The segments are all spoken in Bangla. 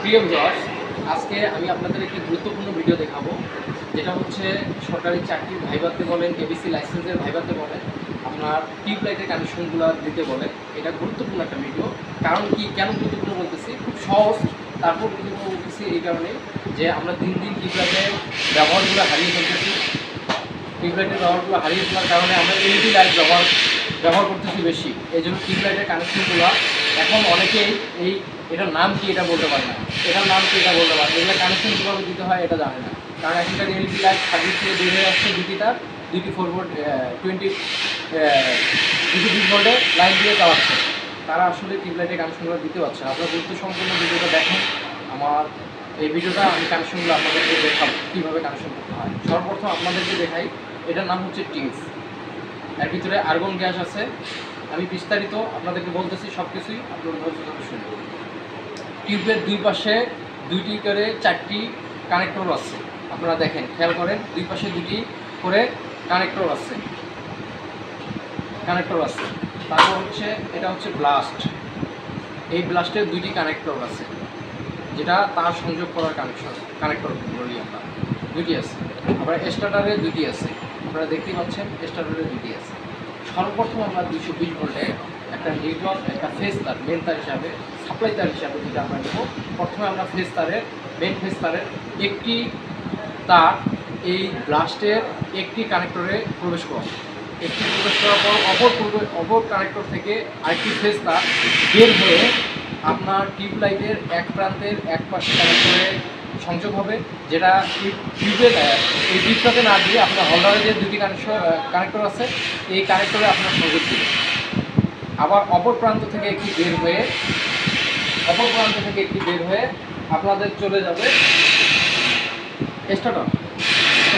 প্রিয় ভিউয়ার্স, আজকে আমি আপনাদের একটি গুরুত্বপূর্ণ ভিডিও দেখাবো, যেটা হচ্ছে সরকারি চাকরির ভাইভাতে বলেন, এবিসি লাইসেন্সের ভাইভাতে বলেন, আপনার টিউব লাইটের কানেকশনগুলো দিতে বলেন। এটা গুরুত্বপূর্ণ একটা ভিডিও। কারণ কি, কেন গুরুত্বপূর্ণ বলতেছি, খুব সহজ, তারপর গুরুত্বপূর্ণ বলতেছি এই কারণে যে আমরা দিন দিন টিউব লাইটের ব্যবহারগুলো হারিয়ে ফেলতেছি। টিউব লাইটের ব্যবহারগুলো হারিয়ে ফেলার কারণে আমরা এলইডি লাইট ব্যবহার করতেছি বেশি। এই জন্য টিউব লাইটের কানেকশনগুলো এখন অনেকেই এটার নাম কি এটা বলতে পারে না, এটার নাম কি এটা বলতে পারে না, এগুলো কানেকশন কীভাবে দিতে হয় এটা জানে না। কারণ এখনকার এলইডি লাইট সার্ভিস থেকে বের হয়ে আসছে দুটি 4 ভোল্ট 20 ভোল্টের লাইন দিয়ে চালাচ্ছে। তারা আসলে টিউব লাইটের কানেকশনগুলো দিতে পারছে না। আপনারা গুরুত্ব সম্পূর্ণ ভিডিওটা দেখেন। আমার এই ভিডিওটা আমি কানেকশনগুলো আপনাদেরকে দেখাবো কীভাবে কানেকশন করতে হয়। সর্বপ্রথম আপনাদেরকে দেখাই, এটার নাম হচ্ছে টিউব। এর ভিতরে আর্গন গ্যাস আছে। আমি বিস্তারিত আপনাদেরকে বলতেছি সব কিছুই, আপনারা ধৈর্য শুনবেন। টিউবের দুই পাশে দুইটি করে 4টি কানেক্টর আছে। আপনারা দেখেন, খেয়াল করেন, দুই পাশে দুটি করে কানেক্টর আছে। তারপর হচ্ছে এটা হচ্ছে ব্লাস্ট। এই ব্লাস্টের দুইটি কানেক্টর আছে, যেটা তার সংযোগ করার কানেক্টর বলি আমরা, দুইটি আছে। আবার স্টার্টারের দুইটি আছে, আপনারা দেখতেই পাচ্ছেন স্টার্টারের দুইটি আছে। সর্বপ্রথম আমরা 220 ভোল্টের একটা নিউট্রাল, একটা ফেজ তার, মেন তার হিসাবে, সাপ্লাই তার হিসাবে যেটা আমরা নেব। প্রথমে আমরা মেন ফেজ তারের একটি তার এই ব্লাস্টের একটি কানেক্টরে প্রবেশ করাব। একটি প্রবেশ করার পর অপর কানেক্টর থেকে আরেকটি ফেজ তার বের হয়ে আপনার টিউব লাইটের এক প্রান্তের এক পাশে কানেক্টরে সংযোগ হবে, যেটা টিউবের এই ডিপটাতে না দিয়ে আপনার হোল্ডারে যে দুটি কানেক্টর আছে, এই কানেক্টরে আপনার সংযোগ দিবে। আবার অপর প্রান্ত থেকে একটি বের হয়ে আপনাদের চলে যাবে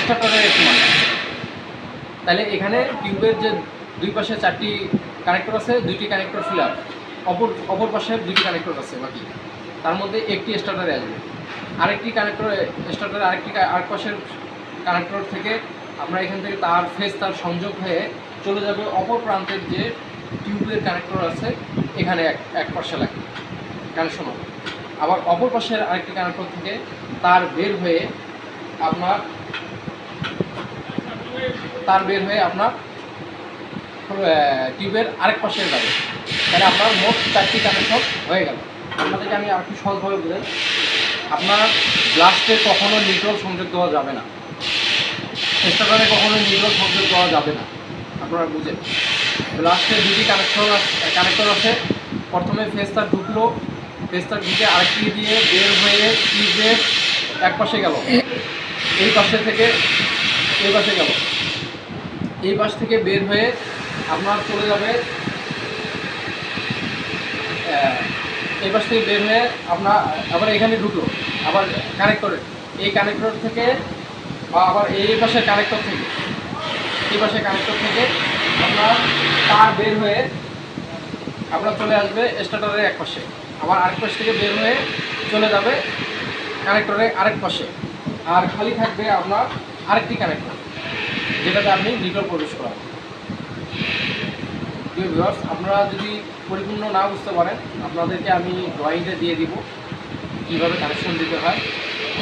স্টার্টারের একটি মান। তাহলে এখানে টিউবের যে দুই পাশে 4টি কানেক্টর আছে, 2টি কানেক্টর ফিলার, অপর পাশে 2টি কানেক্টর আছে বাকি, তার মধ্যে একটি স্টার্টারে আসবে। আরেকটি কানেক্টর স্টার্টারে আরেক পাশের কানেক্টর থেকে আমরা এখান থেকে তার সংযোগ হয়ে চলে যাবে অপর প্রান্তের যে টিউবের কানেক্টর আছে, এখানে এক পাশে লাগে কানেকশন হবে। আবার অপর পাশের আরেকটি কানেক্টর থেকে তার বের হয়ে আপনার টিউবের আরেক পাশে যাবে। তাহলে আপনার মোট 4টি কানেকশন হয়ে গেল। আপনাদেরকে আমি আরেকটু সহজভাবে বলেন, আপনার ব্লাস্টে কখনো নিউট্রাল সংযোগ দেওয়া যাবে না, স্টার্টারে কখনো নিউট্রাল সংযোগ দেওয়া যাবে না। আপনারা বুঝেন, ব্লাস্টের 2টি কানেক্টর আছে। প্রথমে ফেজ তার ঢুকলো, ফেজ তার ঢুকে আরেকটি দিয়ে বের হয়ে টিউবের এক পাশে গেল, এই পাশ থেকে বের হয়ে আপনার চলে যাবে এই পাশ থেকে বের হয়ে আপনার আবার এখানে ঢুকলো, আবার এই কানেক্টর থেকে বা আবার এই পাশের কানেক্টর থেকে আপনার তার বের হয়ে আপনার চলে আসবে স্টার্টারের এক পাশে। আবার আরেক পাশ থেকে বের হয়ে চলে যাবে কানেক্টরের আরেক পাশে। আর খালি থাকবে আপনার আরেকটি কানেক্টর, যেটাতে আপনি নিউট্রাল প্রবেশ করাবেন। ভিউয়ার্স, আপনারা যদি পরিপূর্ণ না বুঝতে পারেন, আপনাদেরকে আমি ড্রয়িংটা দিয়ে দিব কীভাবে কানেকশন দিতে হয়,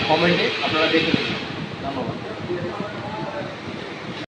কমেন্টে আপনারা দেখে নেবেন। ধন্যবাদ।